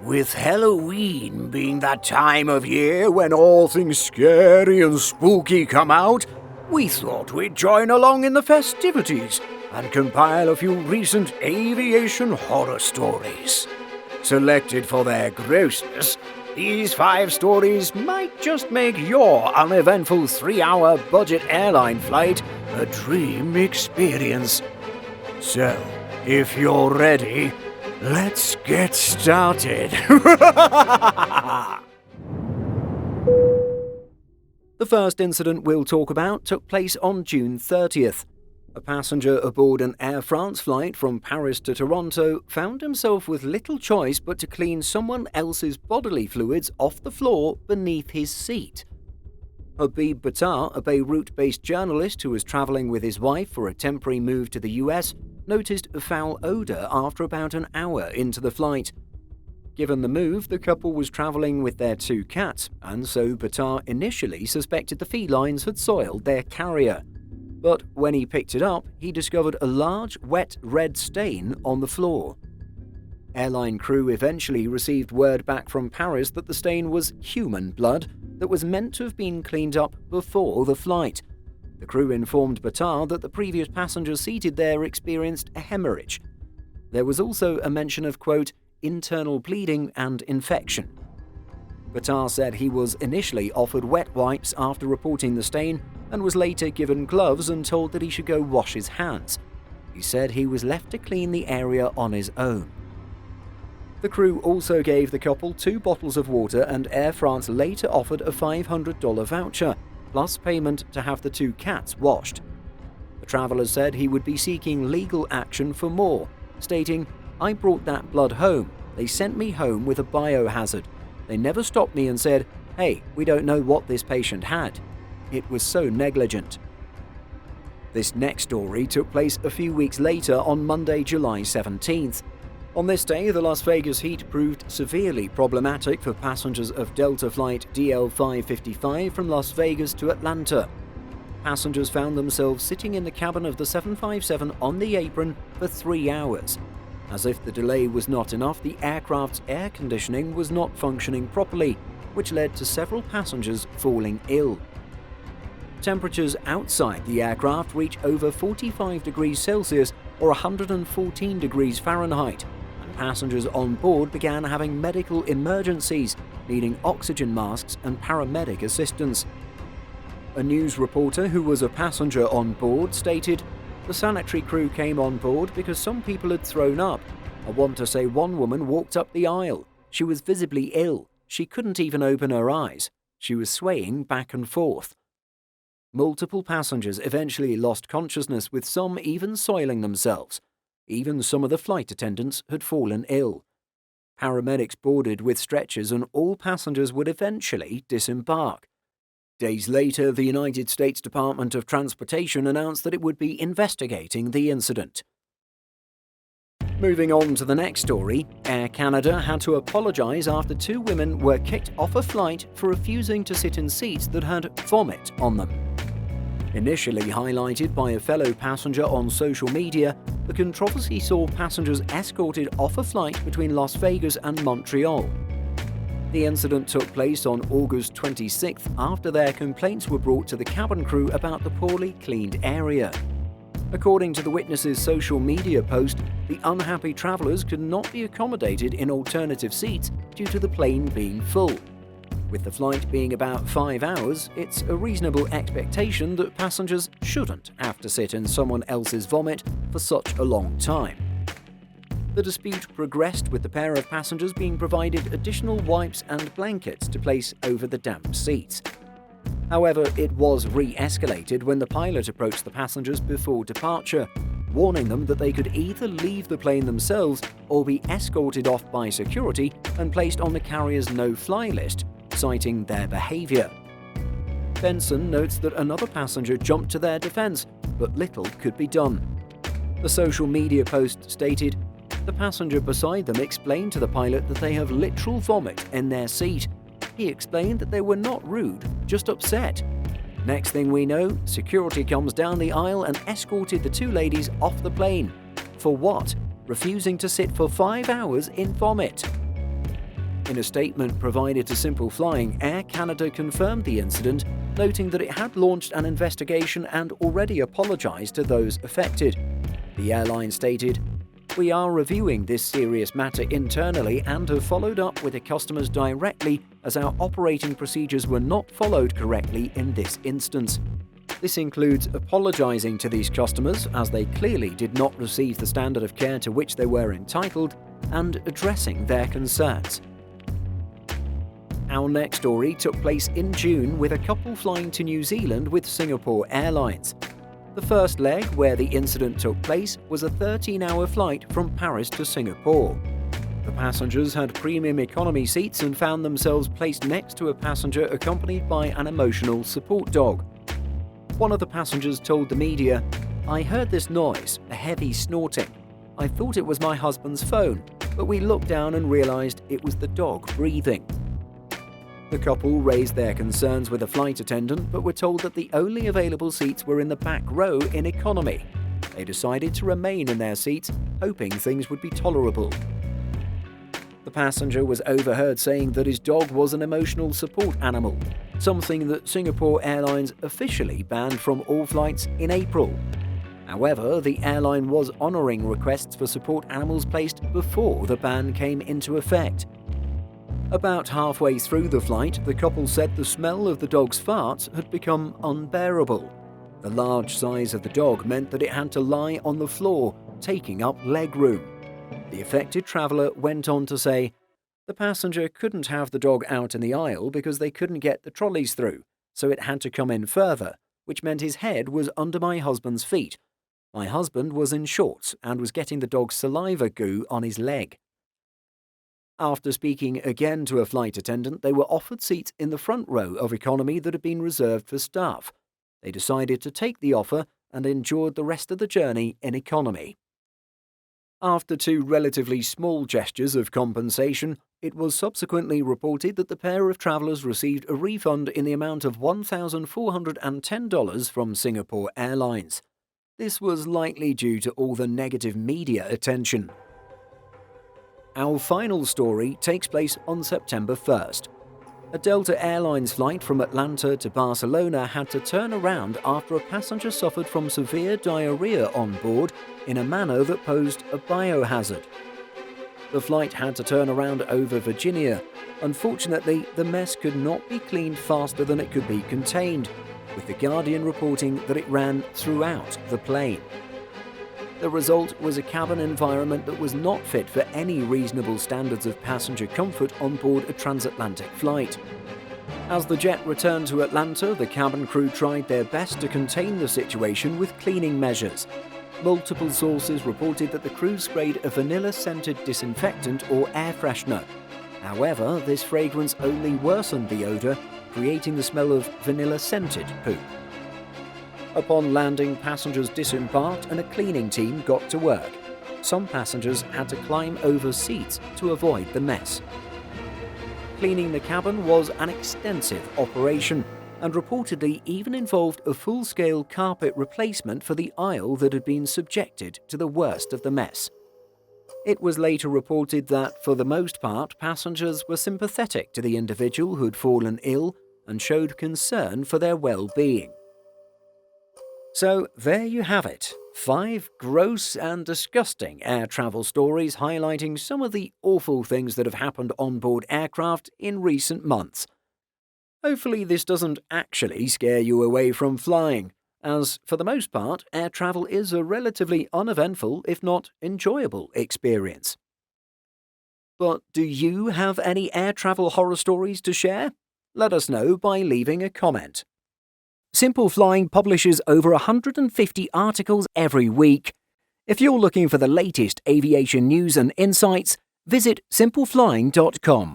With Halloween being that time of year when all things scary and spooky come out, we thought we'd join along in the festivities and compile a few recent aviation horror stories. Selected for their grossness, these 5 stories might just make your uneventful 3-hour budget airline flight a dream experience. So, if you're ready, let's get started. The first incident we'll talk about took place on June 30th. A passenger aboard an Air France flight from Paris to Toronto found himself with little choice but to clean someone else's bodily fluids off the floor beneath his seat. Habib Battar, a Beirut-based journalist who was travelling with his wife for a temporary move to the US, noticed a foul odour after about an hour into the flight. Given the move, the couple was travelling with their 2 cats, and so Battar initially suspected the felines had soiled their carrier. But when he picked it up, he discovered a large, wet red stain on the floor. Airline crew eventually received word back from Paris that the stain was human blood that was meant to have been cleaned up before the flight. The crew informed Battar that the previous passengers seated there experienced a hemorrhage. There was also a mention of, quote, internal bleeding and infection. Battar said he was initially offered wet wipes after reporting the stain and was later given gloves and told that he should go wash his hands. He said he was left to clean the area on his own. The crew also gave the couple 2 bottles of water, and Air France later offered a $500 voucher, plus payment to have the 2 cats washed. The traveller said he would be seeking legal action for more, stating, "I brought that blood home. They sent me home with a biohazard. They never stopped me and said, 'Hey, we don't know what this patient had.' It was so negligent." This next story took place a few weeks later on Monday, July 17th. On this day, the Las Vegas heat proved severely problematic for passengers of Delta flight DL555 from Las Vegas to Atlanta. Passengers found themselves sitting in the cabin of the 757 on the apron for 3 hours. As if the delay was not enough, the aircraft's air conditioning was not functioning properly, which led to several passengers falling ill. Temperatures outside the aircraft reach over 45 degrees Celsius or 114 degrees Fahrenheit, and passengers on board began having medical emergencies, needing oxygen masks and paramedic assistance. A news reporter who was a passenger on board stated, "The sanitary crew came on board because some people had thrown up. I want to say one woman walked up the aisle. She was visibly ill. She couldn't even open her eyes. She was swaying back and forth." Multiple passengers eventually lost consciousness, with some even soiling themselves. Even some of the flight attendants had fallen ill. Paramedics boarded with stretchers and all passengers would eventually disembark. Days later, the United States Department of Transportation announced that it would be investigating the incident. Moving on to the next story, Air Canada had to apologize after 2 women were kicked off a flight for refusing to sit in seats that had vomit on them. Initially highlighted by a fellow passenger on social media, the controversy saw passengers escorted off a flight between Las Vegas and Montreal. The incident took place on August 26th after their complaints were brought to the cabin crew about the poorly cleaned area. According to the witnesses' social media post, the unhappy travellers could not be accommodated in alternative seats due to the plane being full. With the flight being about 5 hours, it's a reasonable expectation that passengers shouldn't have to sit in someone else's vomit for such a long time. The dispute progressed with the pair of passengers being provided additional wipes and blankets to place over the damp seats. However, it was re-escalated when the pilot approached the passengers before departure, warning them that they could either leave the plane themselves or be escorted off by security and placed on the carrier's no-fly list, citing their behaviour. Benson notes that another passenger jumped to their defence, but little could be done. The social media post stated, "The passenger beside them explained to the pilot that they have literal vomit in their seat. He explained that they were not rude, just upset. Next thing we know, security comes down the aisle and escorted the 2 ladies off the plane. For what? Refusing to sit for 5 hours in vomit." In a statement provided to Simple Flying, Air Canada confirmed the incident, noting that it had launched an investigation and already apologised to those affected. The airline stated, "We are reviewing this serious matter internally and have followed up with the customers directly as our operating procedures were not followed correctly in this instance. This includes apologising to these customers as they clearly did not receive the standard of care to which they were entitled and addressing their concerns." Our next story took place in June with a couple flying to New Zealand with Singapore Airlines. The first leg, where the incident took place, was a 13-hour flight from Paris to Singapore. The passengers had premium economy seats and found themselves placed next to a passenger accompanied by an emotional support dog. One of the passengers told the media, "I heard this noise, a heavy snorting. I thought it was my husband's phone, but we looked down and realised it was the dog breathing." The couple raised their concerns with a flight attendant but were told that the only available seats were in the back row in economy. They decided to remain in their seats, hoping things would be tolerable. The passenger was overheard saying that his dog was an emotional support animal, something that Singapore Airlines officially banned from all flights in April. However, the airline was honouring requests for support animals placed before the ban came into effect. About halfway through the flight, the couple said the smell of the dog's farts had become unbearable. The large size of the dog meant that it had to lie on the floor, taking up leg room. The affected traveller went on to say, "The passenger couldn't have the dog out in the aisle because they couldn't get the trolleys through, so it had to come in further, which meant his head was under my husband's feet. My husband was in shorts and was getting the dog's saliva goo on his leg." After speaking again to a flight attendant, they were offered seats in the front row of economy that had been reserved for staff. They decided to take the offer and endured the rest of the journey in economy. After two relatively small gestures of compensation, it was subsequently reported that the pair of travellers received a refund in the amount of $1,410 from Singapore Airlines. This was likely due to all the negative media attention. Our final story takes place on September 1st. A Delta Airlines flight from Atlanta to Barcelona had to turn around after a passenger suffered from severe diarrhea on board in a manner that posed a biohazard. The flight had to turn around over Virginia. Unfortunately, the mess could not be cleaned faster than it could be contained, with The Guardian reporting that it ran throughout the plane. The result was a cabin environment that was not fit for any reasonable standards of passenger comfort on board a transatlantic flight. As the jet returned to Atlanta, the cabin crew tried their best to contain the situation with cleaning measures. Multiple sources reported that the crew sprayed a vanilla-scented disinfectant or air freshener. However, this fragrance only worsened the odour, creating the smell of vanilla-scented poop. Upon landing, passengers disembarked and a cleaning team got to work. Some passengers had to climb over seats to avoid the mess. Cleaning the cabin was an extensive operation and reportedly even involved a full-scale carpet replacement for the aisle that had been subjected to the worst of the mess. It was later reported that, for the most part, passengers were sympathetic to the individual who had fallen ill and showed concern for their well-being. So there you have it, 5 gross and disgusting air travel stories highlighting some of the awful things that have happened on board aircraft in recent months. Hopefully this doesn't actually scare you away from flying, as for the most part, air travel is a relatively uneventful, if not enjoyable, experience. But do you have any air travel horror stories to share? Let us know by leaving a comment. Simple Flying publishes over 150 articles every week. If you're looking for the latest aviation news and insights, visit simpleflying.com.